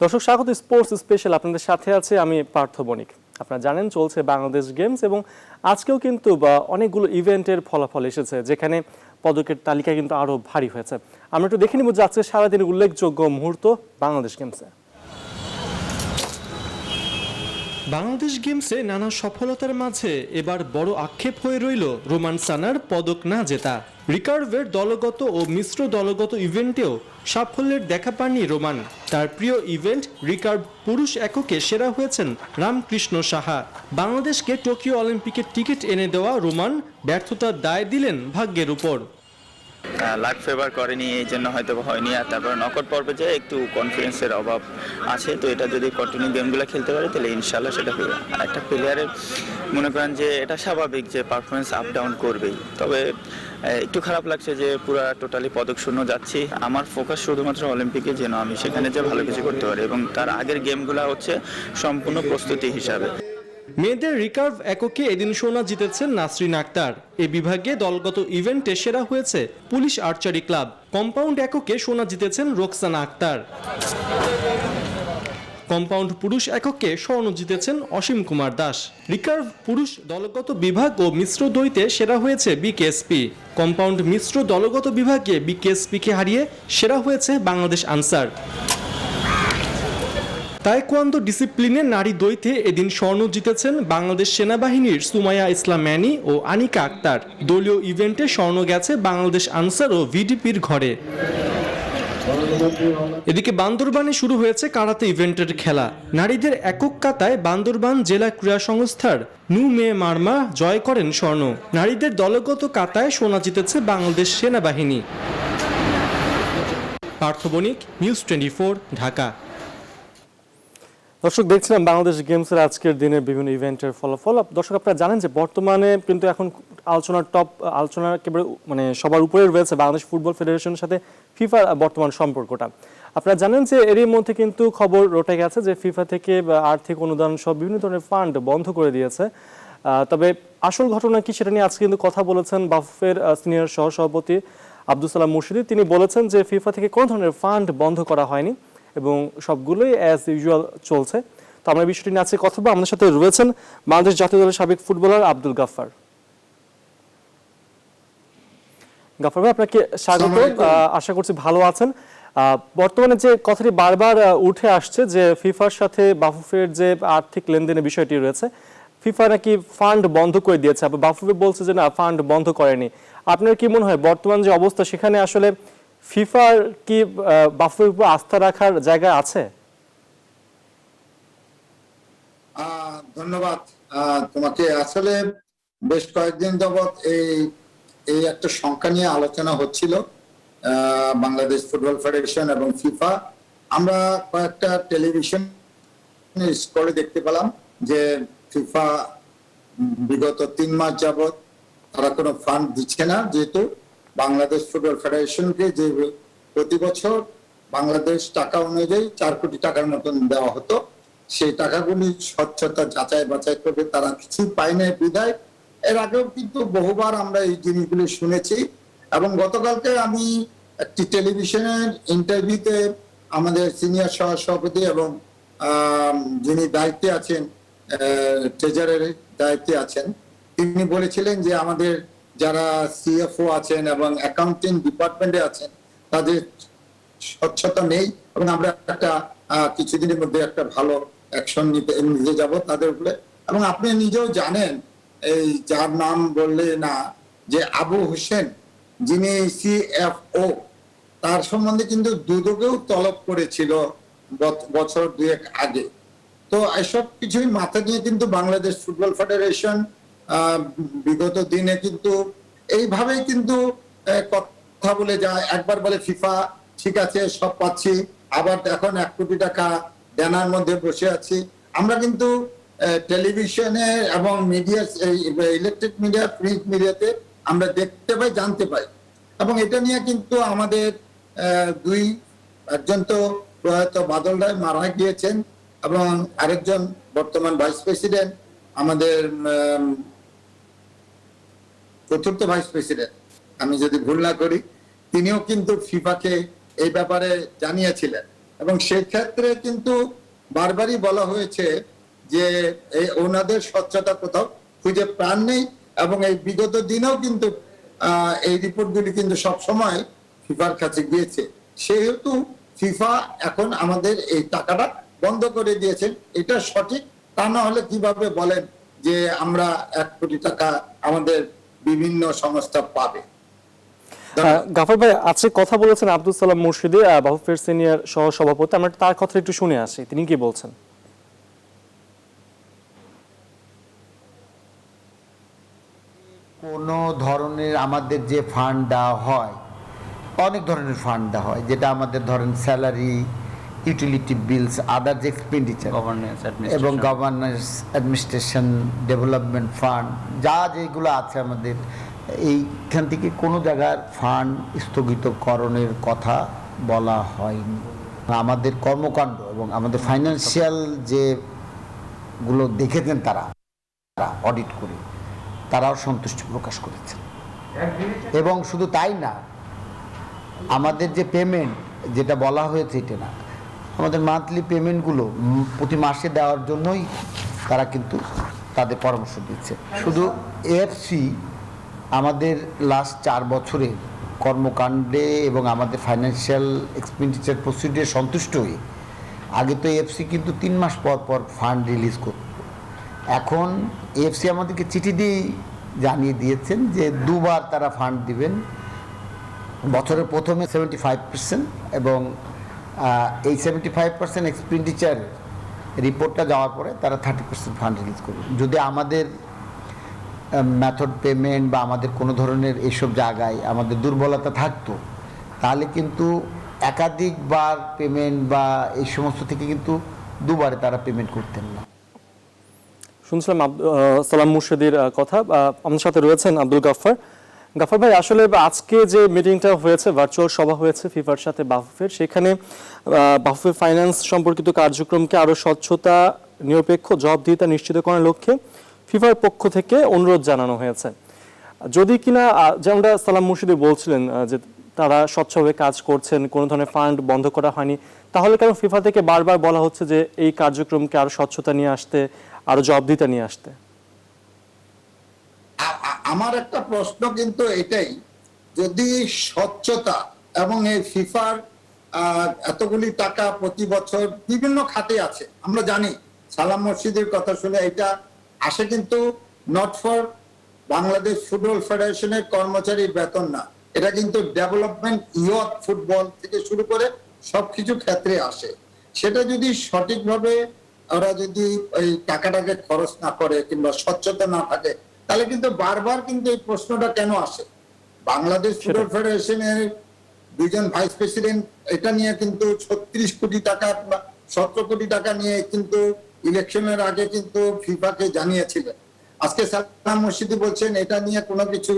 দর্শক স্বাগত sports special আপনাদের সাথে আছে আমি পার্থ বণিক। আপনারা জানেন চলছে বাংলাদেশ গেমস এবং আজকেও কিন্তু অনেকগুলো ইভেন্টের ফলাফল এসেছে যেখানে পদকের তালিকা কিন্তু আরো ভারী হয়েছে। আমরা একটু দেখে নিব যে আজকে সারাদিনের উল্লেখযোগ্য মুহূর্ত বাংলাদেশ গেমসে। বাংলাদেশ গেমসে নানা সফলতার মাঝে এবার বড় আক্ষেপ হয়ে রইল রোমান সানার পদক না জেতা। রিকার্ভের দলগত ও মিশ্র দলগত ইভেন্টেও সাফল্যের দেখা পাননি রোমান। তার প্রিয় ইভেন্ট রিকার্ভ পুরুষ এককে সেরা হয়েছেন রামকৃষ্ণ সাহা। বাংলাদেশকে টোকিও অলিম্পিকের টিকিট এনে দেওয়া রোমান ব্যর্থতার দায় দিলেন ভাগ্যের উপর। লাক ফেভার করেনি, এই জন্য হয়তো হয়নি। আর তারপরে নকআউট পর্বে যে একটু কনফিডেন্সের অভাব আছে, তো এটা যদি কন্টিনিউ গেমগুলো খেলতে পারে তাহলে ইনশাল্লাহ সেটা হবে। আর একটা প্লেয়ারের মনে করেন যে এটা স্বাভাবিক যে পারফরমেন্স আপ ডাউন করবেই। তবে একটু খারাপ লাগছে যে পুরো টোটালি পদক শূন্য যাচ্ছি। আমার ফোকাস শুধুমাত্র অলিম্পিকে, যেন আমি সেখানে যে ভালো কিছু করতে পারি, এবং তার আগের গেমগুলো হচ্ছে সম্পূর্ণ প্রস্তুতি হিসাবে। মেয়েদের রিকার্ভ এককে এদিন সোনা জিতেছেন নাসরিন আক্তার। এ বিভাগে দলগত ইভেন্টে সেরা হয়েছে পুলিশ আর্চারি ক্লাব। কম্পাউন্ড এককে সোনা জিতেছেন রোকসানা আক্তার। কম্পাউন্ড পুরুষ এককে স্বর্ণ জিতেছেন অসীম কুমার দাস। রিকার্ভ পুরুষ দলগত বিভাগ ও মিশ্র দ্বৈতে সেরা হয়েছে বিকেএসপি। কম্পাউন্ড মিশ্র দলগত বিভাগে বিকেএসপিকে হারিয়ে সেরা হয়েছে বাংলাদেশ আনসার। তাইকোয়ান্দো ডিসিপ্লিনে নারী দ্বৈতে এদিন স্বর্ণ জিতেছেন বাংলাদেশ সেনাবাহিনীর সুমাইয়া ইসলাম ম্যানি ও আনিকা আক্তার। দলীয় ইভেন্টে স্বর্ণ গেছে বাংলাদেশ আনসার ও ভিডিপির ঘরে। এদিকে বান্দরবানে শুরু হয়েছে কারাতে ইভেন্টের খেলা। নারীদের একক কাতায় বান্দরবান জেলা ক্রীড়া সংস্থার নু মে মার্মা জয় করেন স্বর্ণ। নারীদের দলগত কাতায় সোনা জিতেছে বাংলাদেশ সেনাবাহিনী। পার্থ বণিক, নিউজ 24, ঢাকা। দর্শক দেখছিলাম বাংলাদেশ গেমসের আজকের দিনের বিভিন্ন ইভেন্টের ফলাফল। দর্শক আপনারা জানেন যে বর্তমানে কিন্তু এখন আলোচনার একেবারে মানে সবার উপরে রয়েছে বাংলাদেশ ফুটবল ফেডারেশনের সাথে ফিফার বর্তমান সম্পর্কটা। আপনারা জানেন যে এরই মধ্যে কিন্তু খবর রটে গেছে যে ফিফা থেকে আর্থিক অনুদান সব বিভিন্ন ধরনের ফান্ড বন্ধ করে দিয়েছে। তবে আসল ঘটনা কি সেটা নিয়ে আজকে কিন্তু কথা বলেছেন বাফুফের সিনিয়র সহসভাপতি আব্দুল সালাম মুর্শিদি। তিনি বলেছেন যে ফিফা থেকে কোনো ধরনের ফান্ড বন্ধ করা হয়নি এবং সবগুলোই অ্যাজ ইউজুয়াল চলছে। তো আমরা বিষয়টি নিয়ে আজকে কথা বলবো। আমাদের সাথে রয়েছেন বাংলাদেশ জাতীয় দলের সাবেক ফুটবলার আব্দুল গাফফার। গাফফার ভাই, আপনাকে স্বাগত। আশা করছি ভালো আছেন। বর্তমানে যে কথাটি বারবার উঠে আসছে যে ফিফার সাথে বাফুফের যে আর্থিক লেনদেনের বিষয়টি রয়েছে, ফিফা নাকি ফান্ড বন্ধ করে দিয়েছে, আবার বাফুফে বলছে যে না, ফান্ড বন্ধ করেনি। আপনার কি মনে হয় বর্তমান যে অবস্থা সেখানে আসলে ফিফার কি বাফুফের উপর আস্থা রাখার জায়গা আছে? ধন্যবাদ তোমাকে। আসলে বেশ কয়েকদিন যাবৎ এই একটা সংখ্যা নিয়ে আলোচনা হচ্ছিল বাংলাদেশ ফুটবল ফেডারেশন এবং ফিফা। আমরা কয়েকটা টেলিভিশন স্কোরে দেখতে পেলাম যে ফিফা বিগত 3 মাস যাবৎ তারা কোনো ফান্ড দিচ্ছে না, যেহেতু বাংলাদেশ ফুটবল ফেডারেশনকে যে প্রতি বছর বাংলাদেশ টাকা অনুযায়ী 4 কোটি টাকার মতন দেওয়া হতো, সেই টাকাগুলি স্বচ্ছতা যাচাই বাছাই করবে তারা কিছু পায় না বিদায়। এর আগেও কিন্তু বহুবার আমরা এই জিনিসগুলি শুনেছি। এবং গতকালকে আমি একটি টেলিভিশনের ইন্টারভিউতে আমাদের সিনিয়র সহসভাপতি এবং যিনি দায়িত্বে আছেন, ট্রেজারের দায়িত্বে আছেন, তিনি বলেছিলেন যে আমাদের যারা সিএফও আছেন এবং অ্যাকাউন্টিং ডিপার্টমেন্টে আছেন তাদের স্বচ্ছতা নেই, এবং আমরা একটা কিছুদিনের মধ্যে একটা ভালো অ্যাকশন নিতে যাব তাদের উপরে। এবং আপনি নিজেও জানেন, এই যার নাম বললে না, যে আবু হোসেন যিনি সিএফও, তার সম্বন্ধে কিন্তু দুদকেও তলব করেছিল বছর 2 আগে। তো এসব কিছুই মাথা নিয়ে কিন্তু বাংলাদেশ ফুটবল ফেডারেশন বিগত দিনে কিন্তু এইভাবেই কিন্তু কথা বলে যায়। একবার বলে ফিফা ঠিক আছে সব পাচ্ছি, আবার এখন 1 কোটি টাকা দেনার মধ্যে বসে আছি। আমরা কিন্তু টেলিভিশনে এবং মিডিয়া, ইলেকট্রিক মিডিয়া, প্রিন্ট মিডিয়াতে আমরা দেখতে পাই, জানতে পাই। এবং এটা নিয়ে কিন্তু আমাদের একজন তো প্রয়াত বাদল রায় মারা গিয়েছেন, এবং আরেকজন বর্তমান ভাইস প্রেসিডেন্ট, আমাদের চতুর্থ ভাইস প্রেসিডেন্ট, আমি যদি ভুল না করি, তিনিও কিন্তু ফিফাকে এই ব্যাপারে জানিয়েছিলেন। এবং সেই ক্ষেত্রে কিন্তু বারবারই বলা হয়েছে যে এই ওনাদের স্বচ্ছতা কোথাও খুঁজে প্রাণ নেই, এবং এই বিগত দিনেও কিন্তু এই রিপোর্টগুলি কিন্তু সব সময় ফিফার কাছে গিয়েছে। সেহেতু ফিফা এখন আমাদের এই টাকাটা বন্ধ করে দিয়েছেন, এটা সঠিক। তা না হলে কিভাবে বলেন যে আমরা 1 কোটি টাকা আমাদের বিভিন্ন সংস্থা পাবে? গাফার ভাই, আজকে কথা বলেছেন আব্দুল সালাম মুর্শিদি, বাফুফের সিনিয়র সহ সভাপতি। আমরা তার কথা একটু শুনে আসি, তিনি কি বলছেন। কোনো ধরনের আমাদের যে ফান্ড দেওয়া হয়, অনেক ধরনের ফান্ড দেওয়া হয়, যেটা আমাদের ধরেন স্যালারি, ইউটিলিটি বিলস, আদার্স এক্সপেন্ডিচার এবং গভর্নেন্স অ্যাডমিনিস্ট্রেশন ডেভেলপমেন্ট ফান্ড, যা যেগুলো আছে আমাদের, এইখান থেকে কোনো জায়গার ফান্ড স্থগিতকরণের কথা বলা হয়নি। আমাদের কর্মকাণ্ড এবং আমাদের ফাইন্যান্সিয়াল যেগুলো দেখেছেন তারা অডিট করে তারাও সন্তুষ্টি প্রকাশ করেছেন। এবং শুধু তাই না, আমাদের যে পেমেন্ট যেটা বলা হয়েছে এটা না, আমাদের মান্থলি পেমেন্টগুলো প্রতি মাসে দেওয়ার জন্যই তারা কিন্তু তাদের পরামর্শ দিচ্ছে। শুধু এএফসি আমাদের লাস্ট 4 বছরের কর্মকাণ্ডে এবং আমাদের ফাইন্যান্সিয়াল এক্সপেন্ডিচার প্রসিডিউরে সন্তুষ্ট হয়ে, আগে তো এএফসি কিন্তু 3 মাস পর পর ফান্ড রিলিজ করত। এখন এএফসি আমাদেরকে চিঠি দিয়ে জানিয়ে দিয়েছেন যে 2 বার তারা ফান্ড দিবেন। বছরের প্রথমে 75% এবং এই 75% এক্সপেন্ডিচার রিপোর্টটা যাওয়ার পরে তারা 30% ফান্ড রিলিজ করবে। যদি আমাদের মেথড পেমেন্ট বা আমাদের কোনো ধরনের এইসব জায়গায় আমাদের দুর্বলতা থাকতো, তাহলে কিন্তু একাধিকবার পেমেন্ট বা এই সমস্ত থেকে কিন্তু 2 বারে তারা পেমেন্ট করতেন না। শুনছিলাম সালাম মুর্শিদির কথা। আমাদের সাথে রয়েছেন আব্দুল গাফফার। গাফফার ভাই, আসলে আজকে যে মিটিংটা হয়েছে, ভার্চুয়াল সভা হয়েছে ফিফার সাথে বাফুফের, সেখানে বাফুফের ফাইন্যান্স সম্পর্কিত কার্যক্রমকে আরো স্বচ্ছতা, নিরপেক্ষ, জবাবদিহিতা নিশ্চিত করার লক্ষ্যে ফিফার পক্ষ থেকে অনুরোধ জানানো হয়েছে। যদি কিনা যেমনটা সালাম মুর্শিদি বলছিলেন যে তারা স্বচ্ছভাবে কাজ করছেন, কোনো ধরনের ফান্ড বন্ধ করা হয়নি, তাহলে কেন ফিফা থেকে বারবার বলা হচ্ছে যে এই কার্যক্রমকে আরো স্বচ্ছতা নিয়ে আসতে, আরো জবাবদিহিতা নিয়ে আসতে? আমার একটা প্রশ্ন কিন্তু এটাই, যদি স্বচ্ছতা এবং এই ফিফার এতগুলি টাকা প্রতি বছর বিভিন্ন খাতে আছে, আমরা জানি সালাম মুর্শিদির কথা শুনে এটা আসে কিন্তু নট ফর বাংলাদেশ ফুটবল ফেডারেশনের কর্মচারীর বেতন না, এটা কিন্তু ডেভেলপমেন্ট, ইয়ুথ ফুটবল থেকে শুরু করে সবকিছু ক্ষেত্রে আসে। সেটা যদি সঠিকভাবে ওরা যদি এই টাকাটাকে খরচ না করে কিংবা স্বচ্ছতা না থাকে, তাহলে কিন্তু বারবার কিন্তু এই প্রশ্নটা কেন আসে? বাংলাদেশ ফুটবল ফেডারেশনের 2 জন ভাইস প্রেসিডেন্ট এটা নিয়ে কিন্তু 36 কোটি টাকা বা 17 কোটি টাকা নিয়ে কিন্তু ইলেকশনের আগে কিন্তু ফিফাকে জানিয়েছিলেন। আজকে সালাম মুর্শিদি বলছেন এটা নিয়ে কোনো কিছু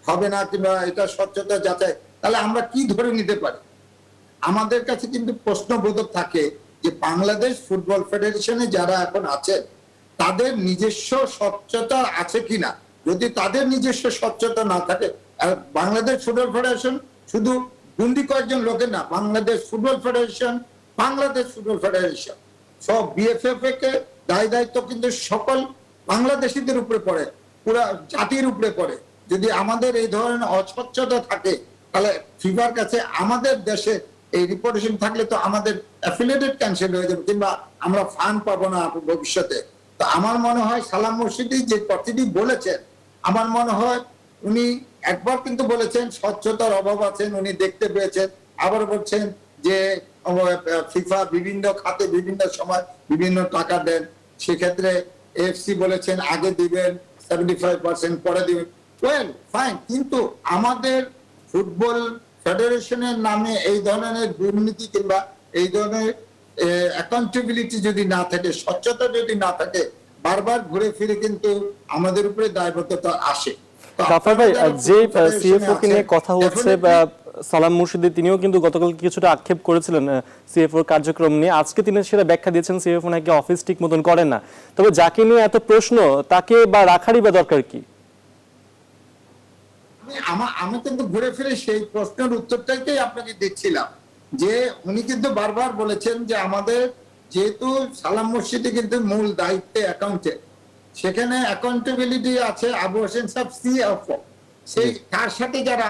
হবে না কিংবা এটা স্বচ্ছতা যাচাই, তাহলে আমরা কি ধরে নিতে পারি? আমাদের কাছে কিন্তু প্রশ্নবোধক থাকে যে বাংলাদেশ ফুটবল ফেডারেশনে যারা এখন আছে তাদের নিজস্ব স্বচ্ছতা আছে কিনা। যদি তাদের নিজস্ব স্বচ্ছতা না থাকে, বাংলাদেশ ফুটবল ফেডারেশন শুধু গুন্ডি কয়েকজন লোকের না, Bangladesh football federation, Bangladesh football federation সব বিএফএফ কে দায়িত্ব কিন্তু সকল বাংলাদেশিদের উপরে পড়ে, পুরা জাতির উপরে পড়ে। যদি আমাদের এই ধরনের অস্বচ্ছতা থাকে, তাহলে ফিফার কাছে আমাদের দেশে এই রিপোর্টেশন থাকলে তো আমাদের অ্যাফিলিয়েটেড ক্যান্সেল হয়ে যাবে কিংবা আমরা ফান্ড পাবো না ভবিষ্যতে। তো আমার মনে হয় সালাম মুর্শিদি যে কথাটি বলেছেন, আমার মনে হয় উনি একবার কিন্তু বলেছেন স্বচ্ছতার অভাব আছেন, উনি দেখতে পেয়েছেন। আবার বলছেন যে ফিফা বিভিন্ন খাতে বিভিন্ন সময় বিভিন্ন টাকা দেন, সেক্ষেত্রে এফসি বলেছেন আগে দিবেন 75%, পরে দিবেন। ওয়েল ফাইন, কিন্তু আমাদের ফুটবল ফেডারেশনের নামে এই ধরনের দুর্নীতি কিংবা এই ধরনের অ্যাকাউন্টেবিলিটি যদি না থাকে, স্বচ্ছতা যদি না থাকে, বারবার ঘুরে ফিরে কিন্তু আমাদের উপরে দায়বদ্ধতা আসে। গাফফার ভাই, যে সিএফও কে নিয়ে কথা হচ্ছে, সালাম মুর্শিদি তিনিও কিন্তু গতকাল কিছুটা আক্ষেপ করেছিলেন সিএফওর কার্যক্রম নিয়ে। আজকে তিনি সেটা ব্যাখ্যা দিয়েছেন সিএফও নাকি অফিস ঠিক মতন করেন না। তবে যাকে নিয়ে এত প্রশ্ন, তাকে বা রাখারই বা দরকার কি? আমি কিন্তু ঘুরে ফিরে সেই প্রশ্নের উত্তরটাকেই আপনাকে দিচ্ছিলাম যে উনি কিন্তু বারবার বলেছেন যে আমাদের যেহেতু সালাম মসজিদে কিন্তু মূল দায়িত্বে অ্যাকাউন্টে, সেখানে অ্যাকাউন্টেবিলিটি আছে আবু হোসেন সাহেব সিএফও, সেই তার সাথে যারা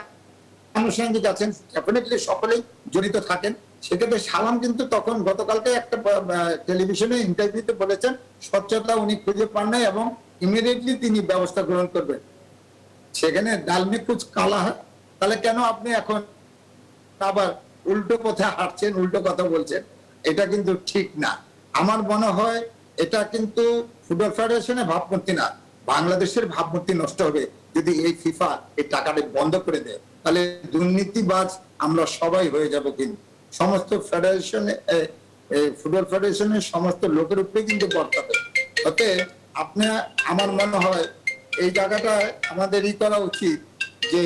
আনুষঙ্গিক আছেন ডেফিনেটলি সকলেই জড়িত থাকেন। সেক্ষেত্রে সালাম কিন্তু তখন গতকালকে একটা টেলিভিশনে ইন্টারভিউতে বলেছেন স্বচ্ছতা উনি খুঁজে পান নাই এবং ইমিডিয়েটলি তিনি ব্যবস্থা গ্রহণ করবেন। সেখানে ডালমে কুচ কালা হয়, তাহলে কেন আপনি এখন আবার উল্টো পথে হাঁটছেন, উল্টো কথা বলছেন? এটা কিন্তু ঠিক না। আমার মনে হয় এটা কিন্তু ফুটবল ফেডারেশনের ভাবমূর্তি না, বাংলাদেশের ভাবমূর্তি নষ্ট হবে যদি এই ফিফা এই টাকাটা বন্ধ করে দেয়। তাহলে দুর্নীতিবাজ আমরা সবাই হয়ে যাব। কিন্তু সমস্ত ফেডারেশনে ফুটবল ফেডারেশনের সমস্ত লোকের উপরে কিন্তু বর্তাবে। অতএব আপনার আমার মনে হয় এই জায়গাটায় আমাদের করা উচিত যে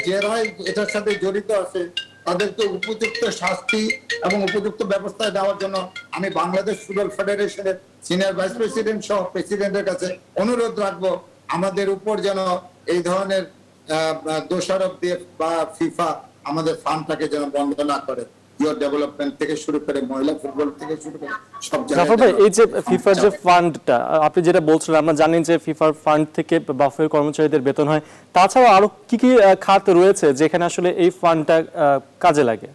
যারাই এটার সাথে জড়িত আছে তাদেরকে উপযুক্ত শাস্তি এবং উপযুক্ত ব্যবস্থা দেওয়ার জন্য আমি বাংলাদেশ ফুটবল ফেডারেশনের সিনিয়র ভাইস প্রেসিডেন্ট সহ প্রেসিডেন্টের কাছে অনুরোধ রাখবো আমাদের উপর যেন এই ধরনের দোষারোপ দিয়ে বা ফিফা আমাদের ফান্ডটাকে যেন বন্ধ না করে। ইউর ডেভেলপমেন্ট থেকে শুরু করে মহিলা ফুটবল থেকে শুরু করে সব জাফর ভাই, এই যে জায়গায় ফিফার যে ফান্ডটা আপনি যেটা বলছিলেন, আমরা জানি যে ফিফার ফান্ড থেকে বাফের কর্মচারীদের বেতন হয়, তাছাড়া আরো কি কি খাত রয়েছে যেখানে আসলে এই ফান্ডটা কাজে লাগে?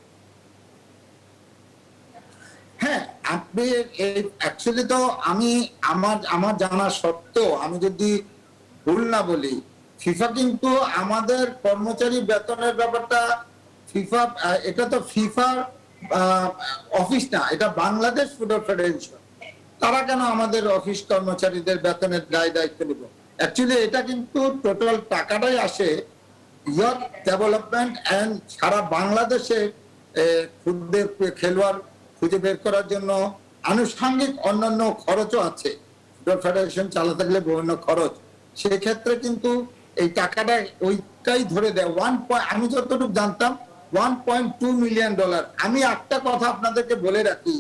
হ্যাঁ, আপনি অ্যাকচুয়ালি তো আমি আমার জানা সত্ত্বেও আমি যদি ভুল না বলি, ফিফা কিন্তু আমাদের কর্মচারী বেতনের ব্যাপারটা ফিফা এটা তো ফিফার অফিস না, এটা বাংলাদেশ ফুটবল ফেডারেশন। তারা কেন আমাদের অফিস কর্মচারীদের বেতনের দায় দায়িত্ব নিব? অ্যাকচুয়ালি এটা কিন্তু টোটাল টাকাটাই আসে ইয়ুথ ডেভেলপমেন্ট অ্যান্ড সারা বাংলাদেশে ফুটবল খেলোয়াড় খুঁজে বের করার জন্য আনুষঙ্গিক অন্যান্য খরচও আছে। ফুটবল ফেডারেশন চালাতে থাকলে বিভিন্ন খরচ, সেক্ষেত্রে কিন্তু এই টাকাটা ওইটাই ধরে দেয়। আমি যতটুকু জানতাম $1.2 মিলিয়ন। আমি একটা কথা আপনাদেরকে বলে রাখি,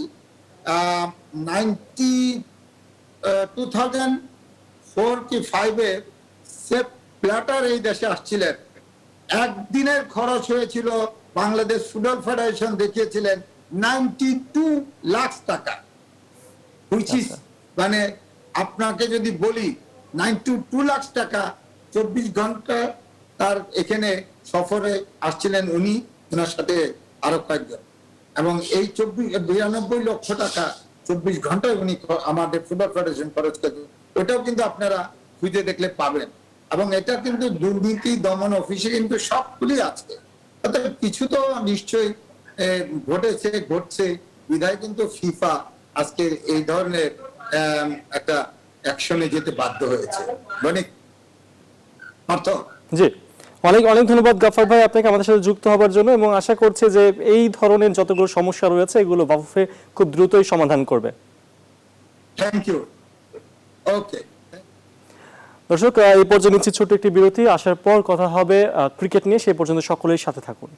2004 কি 5-এ সেপ প্ল্যাটার এই দেশে আসছিলেন, একদিনের খরচ হয়েছিল বাংলাদেশ ফুটবল ফেডারেশন দেখিয়েছিলেন 92 লাখ টাকা, হুইচ ইজ মানে আপনাকে যদি বলি 92 লাখ টাকা 24 ঘন্টা তার এখানে সফরে আসছিলেন উনি, ওনার সাথে আরো কয়েকজন, এবং এই 92 লক্ষ টাকা 24 ঘন্টায় উনি আমাদের ফুটবল ফেডারেশন খরচ করেন। ওটাও কিন্তু আপনারা খুঁজে দেখলে পাবেন, এবং এটা কিন্তু দুর্নীতি দমন অফিসে কিন্তু সবগুলি আছে। অর্থাৎ কিছু তো নিশ্চয়ই ঘটছে বিধায় কিন্তু ফিফা আজকে এই ধরনের একটা অ্যাকশনে যেতে বাধ্য হয়েছে। অনেক অর্থ। জি, অনেক অনেক ধন্যবাদ গাফফার ভাই আপনাকে আমাদের সাথে যুক্ত হবার জন্য, এবং আশা করছি যে এই ধরনের যতগুলো সমস্যা রয়েছে এগুলো বাফুফে খুব দ্রুতই সমাধান করবে। Thank you. ওকে দর্শক, এই পর্যন্ত নিচ্ছি ছোট্ট একটি বিরতি, আসার পর কথা হবে ক্রিকেট নিয়ে। সেই পর্যন্ত সকলেই সাথে থাকুন।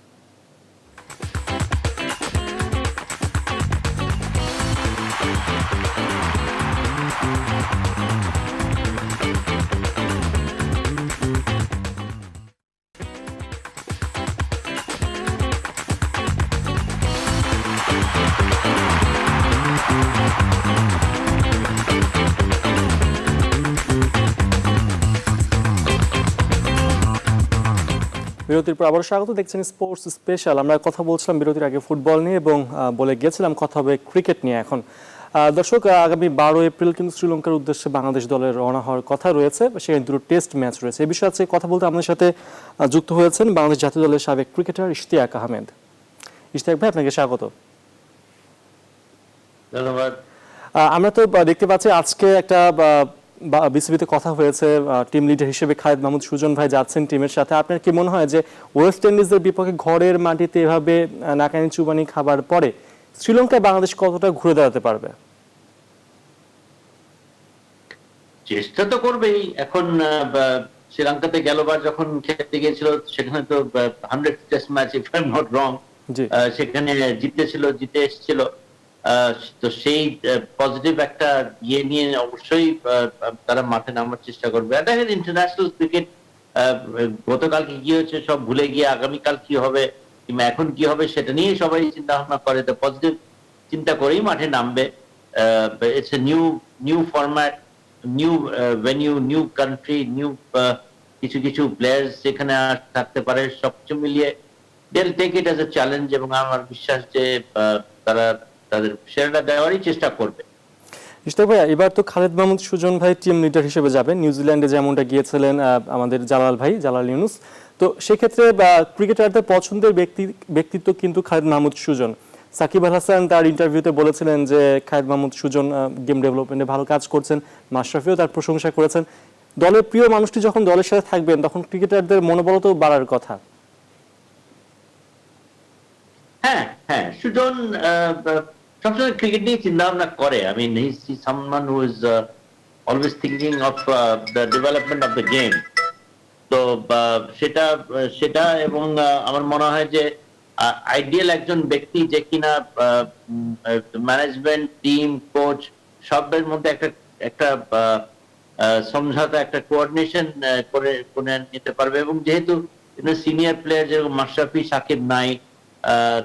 বিরতির পর আবার স্বাগত, দেখছেন স্পোর্টস স্পেশাল। আমরা কথা বলছিলাম বিরতির আগে ফুটবল নিয়ে, এবং বলে গিয়েছিলাম কথা হবে ক্রিকেট নিয়ে এখন। দর্শক, আগামী 12 এপ্রিল কিন্তু শ্রীলঙ্কার উদ্দেশ্যে বাংলাদেশ দলের রওনা হওয়ার কথা রয়েছে। সেখানে দুটো টেস্ট ম্যাচ রয়েছে। এই বিষয়ে আজকে কথা বলতে আমাদের সাথে যুক্ত হয়েছেন বাংলাদেশ জাতীয় দলের সাবেক ক্রিকেটার ইশতিয়াক আহমেদ। ইশতিয়াক ভাই, আপনাকে স্বাগত। ধন্যবাদ। আমরা তো দেখতে পাচ্ছি আজকে একটা বিসিবিতে কথা হয়েছে, টিম লিডার হিসেবে খালেদ মাহমুদ সুজন ভাই যাচ্ছেন টিমের সাথে। আপনার কি মনে হয় যে ওয়েস্ট ইন্ডিজের বিপক্ষে ঘরের মাটিতে এভাবে নাকানি চুবানি খাবার পরে শ্রীলঙ্কায় বাংলাদেশ কতটা ঘুরে দাঁড়াতে পারবে? চেষ্টা তো করবেই। এখন শ্রীলঙ্কাতে গেলবার যখন খেলতে গিয়েছিল সেখানে তো 100 test match, if I am not wrong, সেখানে জিতে এসেছিল। তো সেই পজিটিভ একটা ইয়ে নিয়ে অবশ্যই তারা মাঠে নামার চেষ্টা করবে। ইন্টারন্যাশনাল ক্রিকেট গতকালকে কি হয়েছে সব ভুলে গিয়ে আগামীকাল কি হবে কিংবা এখন কি হবে সেটা নিয়ে সবাই চিন্তা ভাবনা করে, তো পজিটিভ চিন্তা করেই মাঠে নামবে। It's a new format, new venue, new country, new কিছু কিছু প্লেয়ার্স যেখানে থাকতে পারে, সবকিছু মিলিয়ে they'll take it as a challenge, এবং আমার বিশ্বাস যে তারা তাদের সেরাটা দেওয়ারই চেষ্টা করবে। ইশতাক ভাই, এবার তো খালেদ মাহমুদ সুজন ভাই টিম লিডার হিসেবে যাবেন, নিউজিল্যান্ডে যেমনটা গিয়েছিলেন আমাদের জালাল ইউনুস। তো সেক্ষেত্রে ক্রিকেটারদের পছন্দের ব্যক্তিত্ব কিন্তু খালেদ মাহমুদ সুজন। সাকিব আল হাসান তার ইন্টারভিউতে বলেছিলেন যে খালেদ মাহমুদ সুজন গেম ডেভেলপমেন্টে ভালো কাজ করছেন, মাশরাফিও তার প্রশংসা করেছেন। দলের প্রিয় মানুষটি যখন দলের সাথে থাকবেন তখন ক্রিকেটারদের মনোবল তো বাড়ার কথা। হ্যাঁ, সুজন সবসময় ক্রিকেট নিয়ে চিন্তা ভাবনা করে। I mean, he's someone who is always thinking of the development of the game. তো সেটা এবং আমার মনে হয় যে আইডিয়াল একজন ব্যক্তি যে কিনা ম্যানেজমেন্ট, টিম, কোচ সবের মধ্যে একটা সমঝোতা, একটা কোঅর্ডিনেশন করে নিতে পারবে। এবং যেহেতু সিনিয়র প্লেয়ার যেরকম মাশরাফি, সাকিব নাই,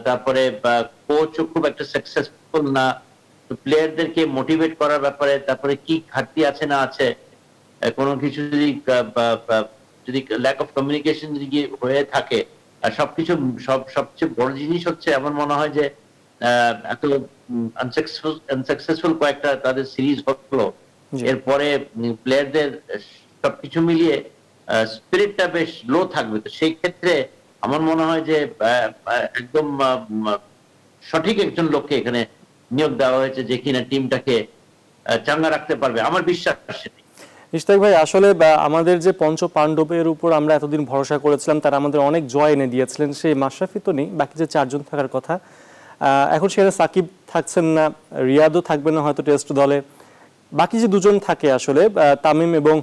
তারপরে কোচও খুব একটা সাকসেসফুল না, প্লেয়ারদেরকে মোটিভেট করার ব্যাপারে, তারপরে কি ঘাটতি আছে না আছে, কোনো কিছু যদি ল্যাক অফ কমিউনিকেশন যদি হয়ে থাকে, আর সবচেয়ে বড় জিনিস হচ্ছে আমার মনে হয় যে এত আনসাকসেসফুল কয়েকটা তাদের সিরিজ হলো, এরপরে প্লেয়ারদের সবকিছু মিলিয়ে স্পিরিটটা বেশ লো থাকবে। তো সেই ক্ষেত্রে আমার মনে হয় যে একদম সঠিক একজন লোককে এখানে নিয়োগ দেওয়া হয়েছে যে কিনা টিমটাকে চাঙ্গা রাখতে পারবে, আমার বিশ্বাস সেটাই। ইশতাক ভাই, আসলে আমাদের যে পঞ্চ পাণ্ডবের উপর আমরা এতদিন ভরসা করেছিলাম, তারা আমাদের অনেক জয় এনে দিয়েছিলেন। সেই মাশরাফি তো নেই, বাকি যে চারজন থাকার কথা, এখন সেখানে সাকিব থাকছেন না, রিয়াদও থাকবে না হয়তো টেস্ট দলে। বাকি যে দুজন থাকে আসলে তামিম এবং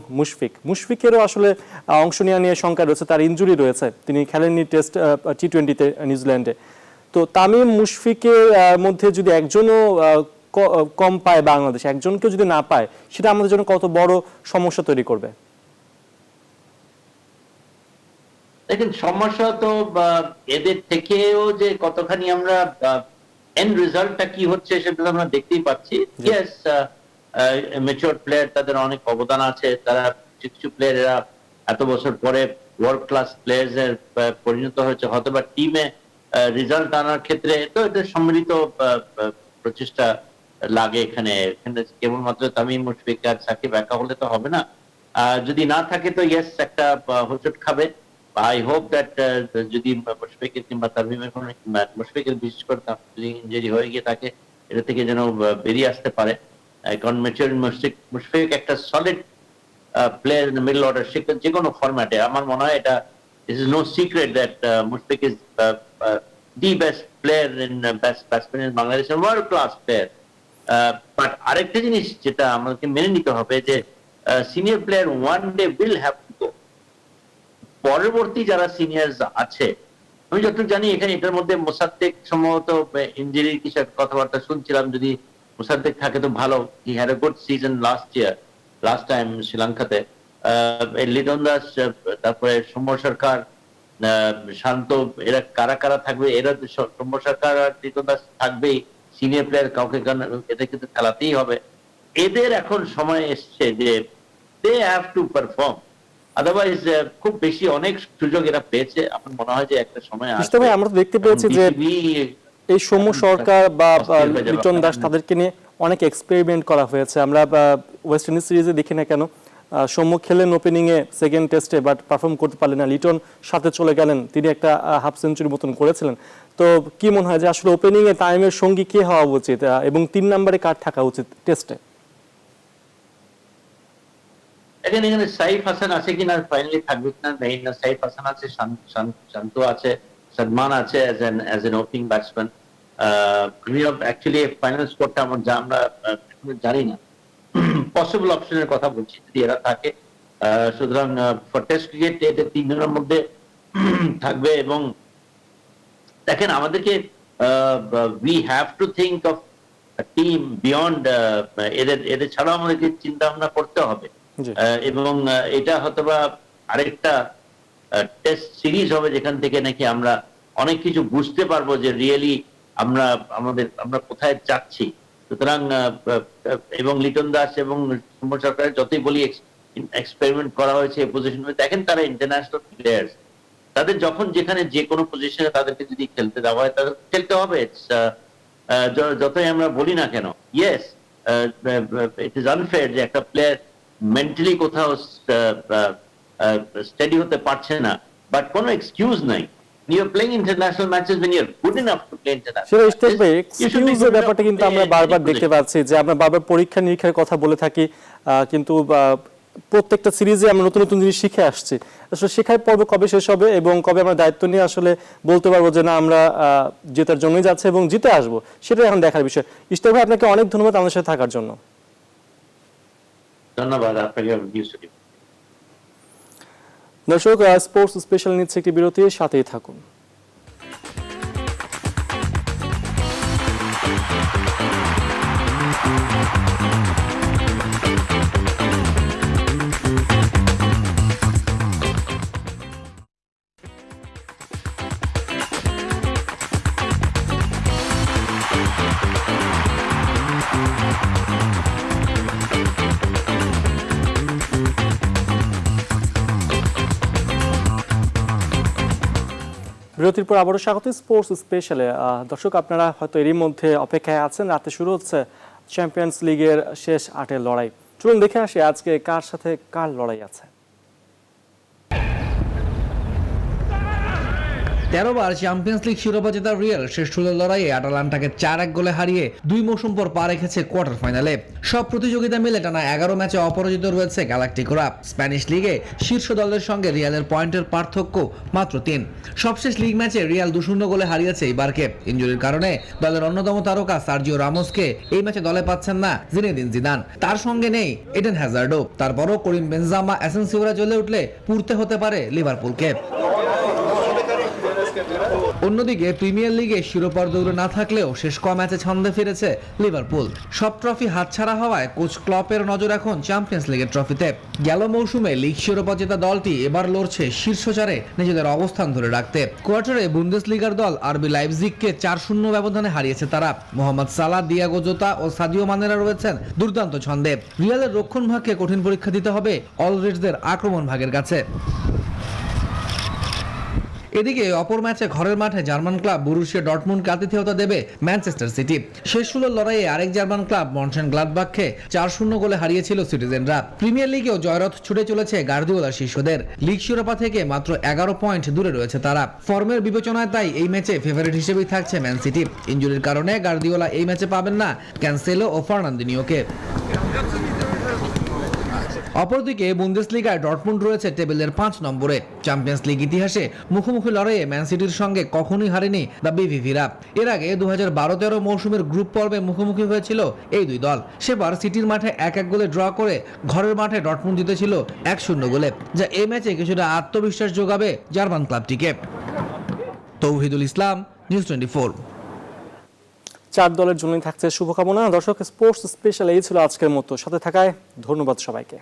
মুশফিকেরও আসলে অংশ নেওয়া নিয়ে শঙ্কা রয়েছে, তার ইনজুরি রয়েছে, তিনি খেলেননি টেস্ট টি-20-তে নিউজিল্যান্ডে। তো তামিম মুশফিকের মধ্যে যদি একজনও কম পায় বাংলাদেশ, একজনকেও যদি না পায়, সেটা আমাদের জন্য কত বড় সমস্যা তৈরি করবে? দেখেন, সমস্যা তো এদের থেকেও যে কতখানি আমরা এন্ড রেজাল্টটা কি হচ্ছে সেটা আমরা দেখতেই পাচ্ছি। ইয়েস, ম্যাচিউরড প্লেয়ার, তাদের অনেক অবদান আছে, তারা কিছু প্লেয়ারেরা এত বছর পরে ওয়ার্ল্ড ক্লাস প্লেয়ার্সের পরিণত হয়েছে, হয়তোবা টিমে রেজাল্ট আনার ক্ষেত্রে তো এটা সম্মিলিত প্রচেষ্টা লাগে। এখানে কেবলমাত্র তামিম, মুশফিক আর সাকিব একা হলে তো হবে না, যদি না থাকে তো ইয়েস একটা হোঁচট খাবে। আই হোপ দ্যাট যদি মুশফিকের কিংবা তামিমের কোনো, মুশফিকের বিশেষ করে যদি ইনজুরি হয়ে গিয়ে থাকে, এটা থেকে যেন বেরিয়ে আসতে পারে। কারণ মুশফিক একটা solid player in the middle order, যে কোনো ফরম্যাটে। আমার মনে হয় এটা this is no secret that Mushfiq is the best player in best batsman in Bangladesh, world class player. But আরেকটা জিনিস যেটা আমাদেরকে মেনে নিতে হবে যে senior player one day will have to go. পরবর্তী যারা সিনিয়র্স আছে, আমি যতটুকু জানি এখানে এটার মধ্যে মোসাদ্দেক সম্ভবত ইনজুরির কিছু কথাবার্তা শুনছিলাম, যদি মোসাদ্দেক থাকে তো ভালো। He had a good season last time শ্রীলঙ্কাতে। লিটন দাস, তারপরে সৌম্য সরকার, শান্ত, এরা কারা থাকবে? এরা সৌম্য সরকার আর লিটন দাস থাকবেই, সিনিয়র প্লেয়ার কাউকে এদের কিন্তু খেলাতেই হবে। এদের এখন সময় এসছে যে they have to perform, otherwise খুব বেশি অনেক সুযোগ এরা পেয়েছে। আমার মনে হয় যে একটা সময় আসবে। আমরা দেখতে পেয়েছি যে এই সৌম্য সরকার বা লিটন দাস, তাদেরকে নিয়ে অনেক এক্সপেরিমেন্ট করা হয়েছে। আমরা ওয়েস্ট ইন্ডিজ সিরিজে দেখি না কেন, সৌম্য খেলেন ওপেনিং এ সেকেন্ড টেস্টে, বাট পারফর্ম করতে পারলেন না। লিটন সাথে চলে গেলেন, তিনি একটা হাফ সেঞ্চুরি মতন করেছিলেন। তো কি মনে হয় যে আসলে ওপেনিং এ টাইমের সঙ্গী কে হওয়া উচিত এবং 3 নম্বরে কার থাকা উচিত টেস্টে? এখানে সাইফ হাসান আছে কিনা, ফাইনালি থাকবে কিনা নেই না। সাইফ হাসান আছে, শান্ত আছে, সাদমান আছে অ্যাজ এন ওপেনিং ব্যাটসম্যান। আমি অ্যাকচুয়ালি ফাইনাল স্কোরটা আমরা জানি না, পসিবল অপশনের কথা বলছি যদি এরা থাকে। সুতরাং ফর টেস্ট ক্রিকেট এটা 3 জনের মধ্যে থাকবে। এবং দেখেন, আমাদেরকে we have to think of team beyond এদের ছাড়াও আমাদেরকে চিন্তা ভাবনা করতে হবে। এবং এটা হয়তোবা আরেকটা টেস্ট সিরিজ হবে যেখান থেকে নাকি আমরা অনেক কিছু বুঝতে পারবো যে রিয়েলি আমরা কোথায় যাচ্ছি। সুতরাং এবং লিটন দাস এবং সৌম্য সরকারের যতই বলি এক্সপেরিমেন্ট করা হয়েছে এই পজিশনে, দেখেন তারা ইন্টারন্যাশনাল প্লেয়ার্স, তাদের যখন যেখানে যে কোনো পজিশনে তাদেরকে যদি খেলতে দেওয়া হয় তাদের খেলতে হবে। যতই আমরা বলি না কেন, ইয়েস ইট ইজ আনফেয়ার যে একটা প্লেয়ার মেন্টালি কোথাও স্টেডি হতে পারছে না, বাট কোনো এক্সকিউজ নাই। You're playing international matches when you're good enough to play international সেটা matches. Step by You should be এক্সকিউজের good enough ব্যাপারটা to কিন্তু play আমরা any বারবার দেখতে position. পাচ্ছি যে আমরা বারবার পরীক্ষা নিরীক্ষার কথা বলে থাকি, কিন্তু প্রত্যেকটা সিরিজে আমরা নতুন নতুন জিনিস শিখে আসছি। আসলে শেখার পর্ব কবে শেষ হবে এবং কবে আমরা দায়িত্ব নিয়ে আসলে বলতে পারবো যে না আমরা জেতার জন্যই যাচ্ছে এবং জিতে আসবো, সেটাই এখন দেখার বিষয়। ইশতাক ভাই, আপনাকে অনেক ধন্যবাদ আমাদের সাথে থাকার জন্য। ধন্যবাদ আপনাকে। দর্শক, স্পোর্টস স্পেশাল নিচ্ছে একটি বিরতি, সাথেই থাকুন। বিরতির পর আবারও স্বাগত স্পোর্টস স্পেশালে। দর্শক, আপনারা হয়তো এরই মধ্যে অপেক্ষায় আছেন, রাতে শুরু হচ্ছে চ্যাম্পিয়ন্স লিগের শেষ 8-এর লড়াই। চলুন দেখে আসি আজকে কার সাথে কার লড়াই আছে। 13 বার চ্যাম্পিয়ন্স লিগ শিরোপা জেতা রিয়াল শেষ 16 লড়াইয়ে আটালান্টাকে 4-1 গোলে হারিয়ে 2 মৌসুম পর পা রেখেছে কোয়ার্টার ফাইনালে। সব প্রতিযোগিতা মিলে টানা 11 ম্যাচে অপরাজিত রয়েছে গ্যালাক্টিকোরা। স্প্যানিশ লিগে শীর্ষ দলের সঙ্গে রিয়ালের পয়েন্টের পার্থক্য মাত্র 3। সবশেষ লিগ ম্যাচে রিয়াল 2-0 গোলে হারিয়েছে এইবারকে। ইনজুরির কারণে দলের অন্যতম তারকা সার্জিও রামোসকে এই ম্যাচে দলে পাচ্ছেন না জিনেদিন জিদান, তার সঙ্গে নেই এডেন হ্যাজার্ডও। তারপরও করিম বেনজেমা, অ্যাসেনসিওরা জ্বলে উঠলে পুরতে হতে পারে লিভারপুলকে। অন্যদিকে প্রিমিয়ার লিগে শিরোপার দৌড়ে না থাকলেও শেষ ক ম্যাচে ছন্দে ফিরেছে লিভারপুল। সব ট্রফি হাতছাড়া হওয়ায় কোচ ক্লপের নজর এখন চ্যাম্পিয়ন্স লিগের ট্রফিতে। গেল মৌসুমে লিগ শিরোপা জেতা দলটি এবার লড়ছে শীর্ষ 4-এ নিজেদের অবস্থান ধরে রাখতে। কোয়ার্টারে বুন্দেসলিগার দল আরবি লাইপজিগকে 4-0 ব্যবধানে হারিয়েছে তারা। মোহাম্মদ সালাহ, দিয়াগো জোতা ও সাদিও মানেরা রয়েছেন দুর্দান্ত ছন্দে। রিয়ালের রক্ষণ ভাগকে কঠিন পরীক্ষা দিতে হবে অলরেডসদের আক্রমণ ভাগের কাছে। এদিকে অপর ম্যাচে ঘরের মাঠে জার্মান ক্লাব বরুসিয়া ডর্টমুন্ডকে আতিথেয়তা দেবে ম্যানচেস্টার সিটি। শেষ 16 লড়াইয়ে আরেক জার্মান ক্লাব মনশেনগ্লাডবাখকে 4-0 গোলে হারিয়েছিল সিটিজেনরা। প্রিমিয়ার লিগেও জয়রথ ছুটে চলেছে গার্দিওলার শিষ্যদের। লিগ শিরোপা থেকে মাত্র 11 পয়েন্ট দূরে রয়েছে তারা। ফর্মের বিবেচনায় তাই এই ম্যাচে ফেভারিট হিসেবেই থাকছে ম্যান সিটি। ইনজুরির কারণে গার্দিওলা এই ম্যাচে পাবেন না ক্যান্সেলো ও ফার্নান্দিনিওকে। অপরদিকে বুন্দেসলিগায় ডর্টমুন্ড রয়েছে টেবিলের 5 নম্বরে। চ্যাম্পিয়ন্স লিগ ইতিহাসে মুখোমুখি লড়াইয়ে ম্যান সিটির সঙ্গে কখনোই হারেনি দ্য বিভিভিরা। এর আগে 2012-13 মৌসুমের গ্রুপ পর্বে মুখোমুখি হয়েছিল এই দুই দল। সেবার সিটির মাঠে 1-1 গোলে ড্র করে ঘরের মাঠে ডর্টমুন্ড জিতেছিল 1-0 গোলে, যা এই ম্যাচে কিছুটা আত্মবিশ্বাস যোগাবে জার্মান ক্লাবটিকে। তৌহিদুল ইসলাম, নিউজ 24। 4 দলের জন্যই থাকছে শুভকামনা। দর্শক, স্পোর্টস স্পেশাল এই ছিল আজকের মতো। সাথে থাকায় ধন্যবাদ সবাইকে।